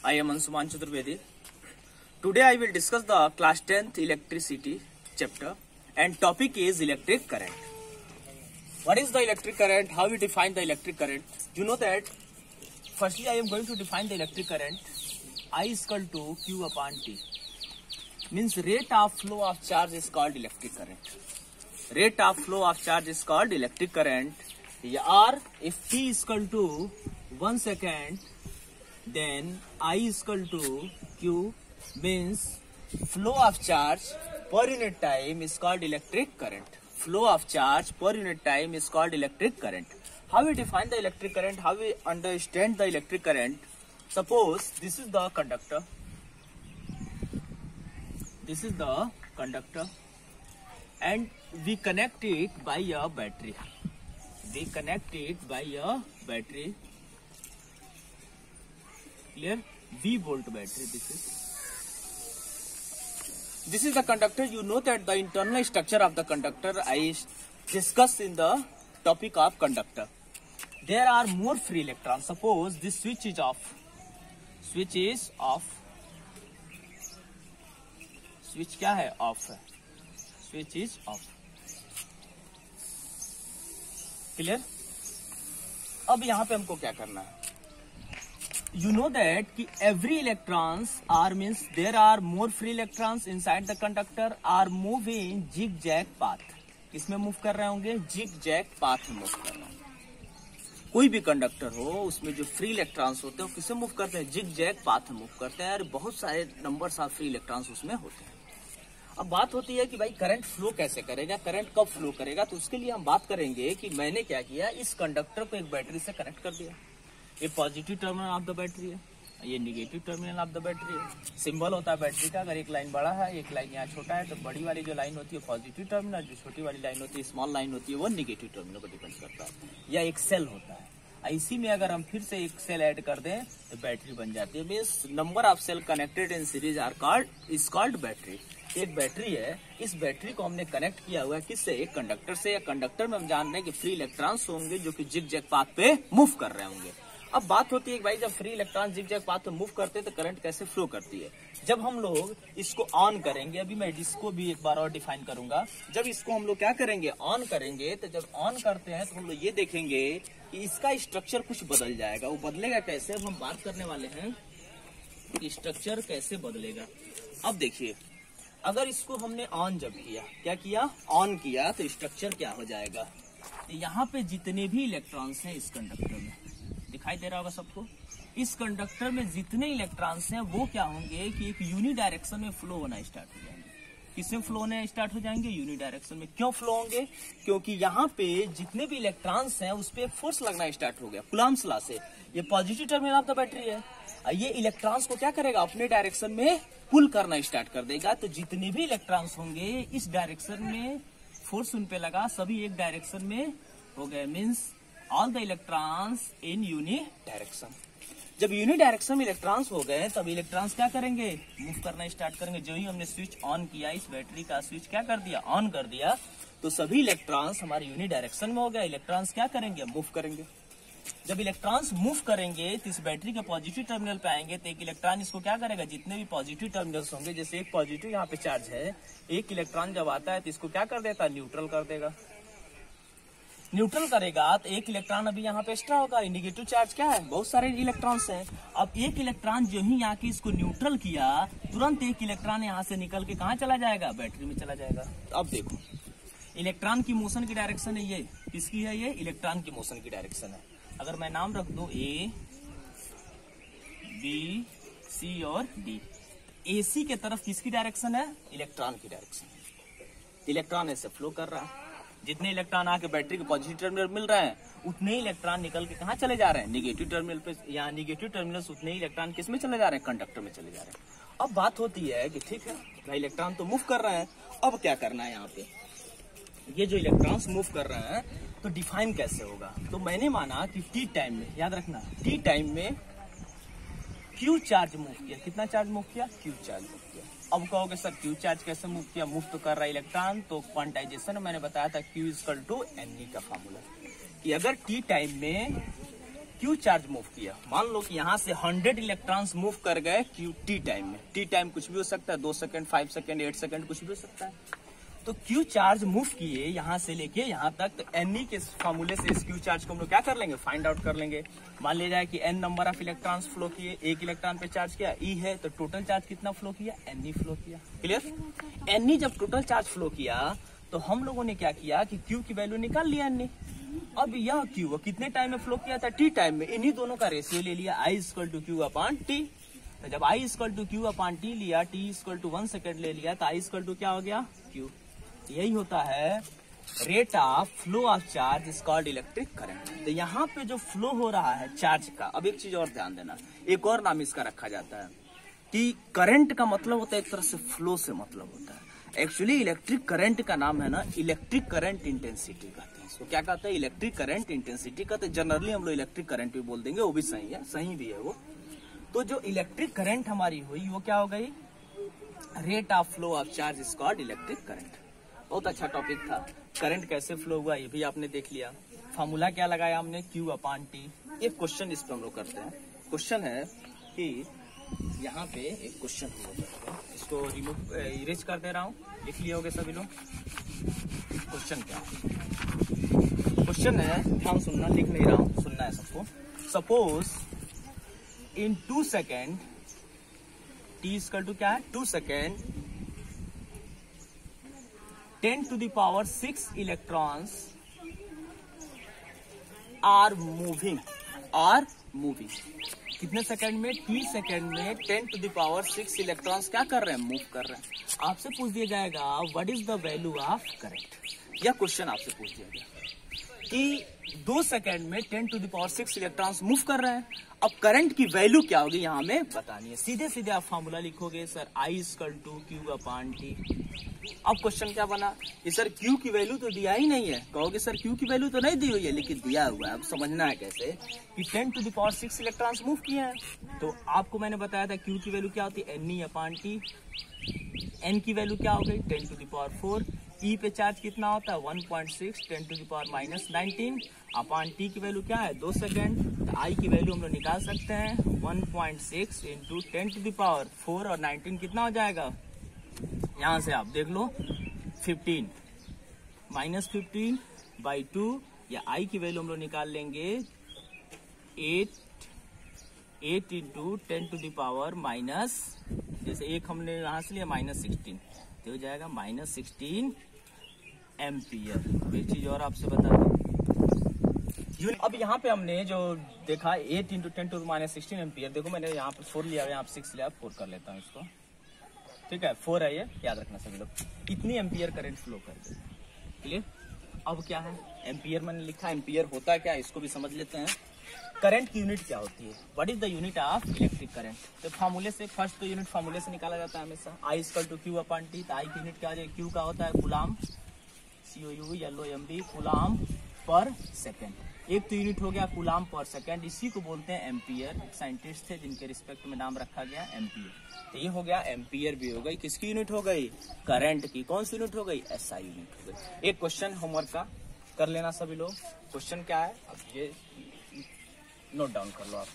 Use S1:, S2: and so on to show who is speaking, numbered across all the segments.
S1: I am Ansuman Chaturvedi. Today I will discuss the class 10th electricity chapter and topic is electric current. What is the electric current? How we define the electric current? You know that firstly I am going to define the electric current. I is equal to Q upon T. Means rate of flow of charge is called electric current. Rate of flow of charge is called electric current. Or if T is equal to 1 second, then I is equal to Q, means flow of charge per unit time is called electric current. Flow of charge per unit time is called electric current. How we define the electric current? How we understand the electric current? Suppose this is the conductor. This is the conductor and we connect it by a battery. We connect it by a battery. Clear? V volt battery this is the conductor. You know that the internal structure of the conductor I discussed in the topic of conductor. There are more free electrons. Suppose this switch is off. Switch is off. Switch क्या है? Off है. Switch is off. Clear? अब यहाँ पे हमको क्या करना है? You know that कि every electrons are means there are more free electrons inside the conductor are moving zigzag path. किसमें मूव कर रहे होंगे? zigzag path में मूव कर रहे हैं. कोई भी कंडक्टर हो उसमें जो फ्री इलेक्ट्रॉन्स होते हैं वो किससे मूव करते हैं? zigzag path में मूव करते हैं और बहुत सारे नंबर्स ऑफ फ्री इलेक्ट्रॉन्स उसमें होते हैं. अब बात होती है कि भाई करंट फ्लो कैसे करेगा, करंट कब फ्लो करेगा, तो उसके लिए हम बात करेंगे कि मैंने क्या किया, इस कंडक्टर को एक बैटरी से कनेक्ट कर दिया. ये positive terminal of the battery है, ये negative terminal of the battery है. सिंबल होता है बैटरी का, अगर एक लाइन बड़ा है एक लाइन यहाँ छोटा है तो बड़ी वाली जो लाइन होती है पॉजिटिव टर्मिनल, जो छोटी वाली लाइन होती है स्मॉल लाइन होती है वो निगेटिव टर्मिनल को डिपेंड करता है. या एक सेल होता है, इसी में अगर हम फिर से एक सेल ऐड कर दें तो बैटरी बन जाती है. Means number of cell connected in series are called battery. एक बैटरी है, इस बैटरी को हमने कनेक्ट किया हुआ है किससे? एक कंडक्टर से. या कंडक्टर में हम जान रहे हैं कि फ्री इलेक्ट्रॉन्स होंगे जो कि जिगजैग पाथ पे मूव कर रहे होंगे. अब बात होती है कि भाई जब फ्री इलेक्ट्रॉन जिगजैग पाथ पे मूव करते हैं तो करंट कैसे फ्लो करती है. जब हम लोग इसको ऑन करेंगे, अभी मैं इसको भी एक बार और डिफाइन करूंगा. जब इसको हम लोग क्या करेंगे? ऑन करेंगे. तो जब ऑन करते हैं तो हम लोग ये देखेंगे कि इसका स्ट्रक्चर कुछ बदल जाएगा. वो बदलेगा कैसे? अब हम बात करने वाले हैं कि स्ट्रक्चर कैसे बदलेगा. अब देखिए, अगर इसको हमने ऑन जब किया, क्या किया? ऑन किया, तो स्ट्रक्चर क्या हो जाएगा? यहाँ पे जितने भी इलेक्ट्रॉन्स हैं इस कंडक्टर में, दिखाई दे रहा होगा सबको, इस कंडक्टर में जितने इलेक्ट्रॉन्स हैं वो क्या होंगे कि एक यूनि डायरेक्शन में फ्लो होना स्टार्ट हो जाएंगे. किसमें फ्लो होने स्टार्ट हो जाएंगे? यूनि डायरेक्शन में. क्यों फ्लो होंगे? क्योंकि यहाँ पे जितने भी इलेक्ट्रॉन्स हैं उस पर फोर्स लगना स्टार्ट हो गया कूलम्ब्स लॉ से. ये positive terminal of the battery है, ये इलेक्ट्रॉन्स को क्या करेगा? अपने डायरेक्शन में पुल करना स्टार्ट कर देगा. तो जितने भी इलेक्ट्रॉन्स होंगे इस डायरेक्शन में फोर्स उन पे लगा, सभी एक डायरेक्शन में हो गए. Means all the electrons in uni direction. जब यूनि डायरेक्शन में इलेक्ट्रॉन्स हो गए तब इलेक्ट्रॉन्स क्या करेंगे? मूव करना स्टार्ट करेंगे. जो ही हमने स्विच ऑन किया, इस बैटरी का स्विच क्या कर दिया? ऑन कर दिया, तो सभी इलेक्ट्रॉन्स हमारे यूनि डायरेक्शन में हो गया. इलेक्ट्रॉन्स क्या करेंगे? मूव करेंगे. जब इलेक्ट्रॉन्स मूव करेंगे तो इस बैटरी के पॉजिटिव टर्मिनल पे आएंगे तो एक इलेक्ट्रॉन इसको क्या करेगा? जितने भी पॉजिटिव टर्मिनल्स होंगे, जैसे एक पॉजिटिव यहाँ पे चार्ज है, एक इलेक्ट्रॉन जब आता है तो इसको क्या कर देता है? न्यूट्रल कर देगा. न्यूट्रल करेगा तो एक इलेक्ट्रॉन अभी यहाँ पे एक्स्ट्रा होगा. निगेटिव चार्ज क्या है? बहुत सारे इलेक्ट्रॉन्स हैं. अब एक इलेक्ट्रॉन जो ही यहाँ की इसको न्यूट्रल किया, तुरंत एक इलेक्ट्रॉन यहाँ से निकल के कहाँ चला जाएगा? बैटरी में चला जाएगा. अब देखो, इलेक्ट्रॉन की मोशन की डायरेक्शन है ये. किसकी है? ये इलेक्ट्रॉन की मोशन की डायरेक्शन है. अगर मैं नाम रख दूं A, B, C और D, AC के तरफ किसकी डायरेक्शन है? इलेक्ट्रॉन की डायरेक्शन. इलेक्ट्रॉन ऐसे फ्लो कर रहा है. जितने इलेक्ट्रॉन आके बैटरी के पॉजिटिव टर्मिनल मिल रहे हैं उतने ही इलेक्ट्रॉन निकल के कहाँ चले जा रहे हैं? निगेटिव टर्मिनल पे. यहाँ निगेटिव टर्मिनल से उतने ही इलेक्ट्रॉन किस में चले जा रहे हैं? कंडक्टर में चले जा रहे हैं. अब बात होती है कि ठीक है भाई इलेक्ट्रॉन तो मूव कर रहे हैं, अब क्या करना है? यहाँ पे ये जो इलेक्ट्रॉन्स मूव कर रहे हैं तो डिफाइन कैसे होगा? तो मैंने माना कि टी टाइम में, याद रखना, टी टाइम में क्यू चार्ज मूव किया. कितना चार्ज मूव किया? क्यू चार्ज मूव किया. अब कहोगे सर क्यू चार्ज कैसे मूव किया? मूव तो कर रहा है इलेक्ट्रॉन. तो क्वांटाइजेशन मैंने बताया था Q इक्वल टू NE का फॉर्मूला, कि अगर टी टाइम में क्यू चार्ज मूव किया, मान लो कि यहाँ से 100 इलेक्ट्रॉन्स मूव कर गए क्यू टी टाइम में। टी टाइम कुछ भी हो सकता है, 2 सेकंड, 5 सेकंड, 8 सेकंड, कुछ भी हो सकता है। तो क्यू चार्ज मूव किए यहाँ से लेके यहाँ तक, तो एन के फॉर्मूले से इस क्यू चार्ज को हम लोग क्या कर लेंगे, फाइंड आउट कर लेंगे। मान लिया जाए कि n number of electrons flow किए, एक इलेक्ट्रॉन पे चार्ज किया, ई है, तो टोटल चार्ज कितना फ्लो किया, एन ई फ्लो किया। क्लियर? एन ई जब टोटल चार्ज फ्लो किया तो हम लोगों ने क्या किया कि क्यू की वैल्यू निकाल लिया एन ई। अब यह क्यू कितने टाइम में फ्लो किया था, टी टाइम में, इन्हीं दोनों का रेशियो ले लिया, I equal to Q upon T. तो जब I equal to Q upon T लिया, टी इक्वल टू 1 सेकेंड ले लिया, तो आई इक्वल टू क्या हो गया, क्यू। यही होता है rate of flow of charge is called electric current. तो यहाँ पे जो फ्लो हो रहा है चार्ज का, अब एक चीज और ध्यान देना, एक और नाम इसका रखा जाता है कि करंट का मतलब होता है एक तरह से फ्लो से मतलब होता है। एक्चुअली इलेक्ट्रिक करंट का नाम है ना इलेक्ट्रिक करंट इंटेंसिटी कहते हैं इसको। क्या कहते हैं, इलेक्ट्रिक करंट इंटेंसिटी कहते हैं। जनरली हम लोग इलेक्ट्रिक करंट भी बोल देंगे, वो भी सही है, सही भी है वो। तो जो इलेक्ट्रिक करंट हमारी हुई वो क्या हो गई, rate of flow of charge is called electric current. बहुत अच्छा टॉपिक था, करंट कैसे फ्लो हुआ ये भी आपने देख लिया। फॉर्मूला क्या लगाया हमने, क्यू अपॉन टी। एक क्वेश्चन इस पर हम लोग करते हैं। क्वेश्चन है कि यहाँ पे एक क्वेश्चन हम लोग करते हैं, इसको रिमूव इरेज कर दे रहा हूँ, लिख लिए होगे सभी लोग। क्वेश्चन क्या है, क्वेश्चन है, ध्यान सुनना, लिख नहीं रहा हूँ, सुनना है सबको। Suppose in 2 second, t equal to क्या है, 2 second, 10 to the power 6 electrons are moving। कितने सेकंड में, t सेकंड में 10 to the power 6 इलेक्ट्रॉन्स क्या कर रहे हैं, मूव कर रहे हैं। आपसे पूछ दिया जाएगा what is the value of current. यह क्वेश्चन आपसे पूछ दिया गया कि 2 सेकंड में 10 to the power 6 electrons move कर रहे हैं। अब करंट की वैल्यू क्या होगी यहाँ हमें बतानी है। सीधे सीधे आप फॉर्मूला लिखोगे, sir I equal to Q upon t. अब क्वेश्चन क्या बना कि सर क्यू की वैल्यू तो दिया ही नहीं है। कहोगे सर क्यू की वैल्यू तो नहीं दी हुई है, लेकिन दिया हुआ है। अब समझना है कैसे कि 10 to the power 6 electrons move किए हैं। तो आपको मैंने बताया था क्यू की वैल्यू क्या होती है, n e upon t. N की वैल्यू क्या हो गई, 10 to the power 4। ई पे चार्ज कितना होता है, 1.6, 10 to the power minus 19 upon T की वैल्यू क्या है, 2 सेकेंड। तो आई की वैल्यू हम लोग निकाल सकते हैं, 1.6 इंटू 10 to the power 4 और 19 कितना हो जाएगा, यहां से आप देख लो 15 माइनस 15 बाई 2, या आई की वैल्यू हम लोग निकाल लेंगे 8 into 10 to the power minus, जैसे एक हमने यहां से लिया -16, तो हो जाएगा -16 एम्पियर। अब एक चीज और आपसे बता दूं, अब यहाँ पे हमने जो देखा 8 into 10 to the minus 16 ampere. देखो मैंने यहाँ पे 4 लिया, यहाँ पे 6 लिया, 4 कर लेता हूँ इसको, ठीक है, 4 है ये, याद रखना सभी लोग। इतनी एम्पियर करंट फ्लो कर दे, क्लियर। अब क्या है, एम्पियर मैंने लिखा, एम्पियर होता क्या है इसको भी समझ लेते हैं। करंट की यूनिट क्या होती है, what is the unit of electric current. तो फार्मूले से, फर्स्ट तो यूनिट फार्मूले से निकाला जाता है हमेशा, I equal to Q upon T. तो आई की यूनिट क्या हो जाएगी, क्यू का होता है कूलाम, COULOMB, कूलाम पर सेकेंड। एक तो यूनिट हो गया कूलाम पर सेकेंड, इसी को बोलते हैं एम्पियर। साइंटिस्ट थे जिनके रिस्पेक्ट में नाम रखा गया एम्पियर। तो ये हो गया एम्पियर भी हो गई, किसकी यूनिट हो गई, करंट की। कौन सी यूनिट हो गई, SI यूनिट हो गई। एक क्वेश्चन होमवर्क का कर लेना सभी लोग। क्वेश्चन क्या है, अब ये नोट डाउन कर लो आप।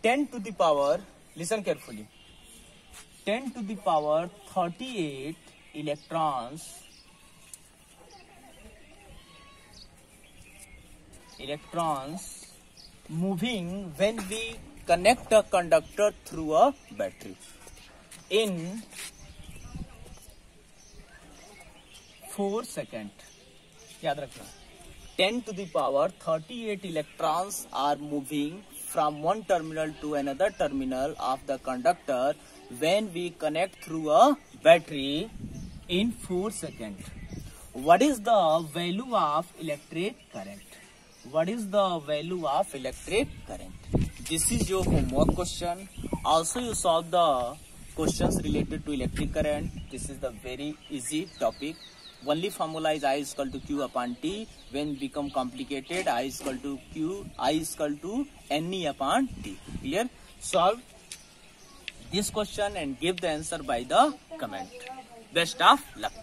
S1: 10 to the power, listen carefully, 10 to the power 38 electrons moving when we connect a conductor through a battery in 4 seconds। याद रखना, 10 to the power 38 electrons are moving from one terminal to another terminal of the conductor when we connect through a battery in 4 seconds. What is the value of electric current? What is the value of electric current? This is your homework question. Also you solve the questions related to electric current. This is the very easy topic. Only formula is I is equal to Q upon T. When become complicated, I is equal to NE upon T. Clear? Solve this question and give the answer by the comment. Best of luck.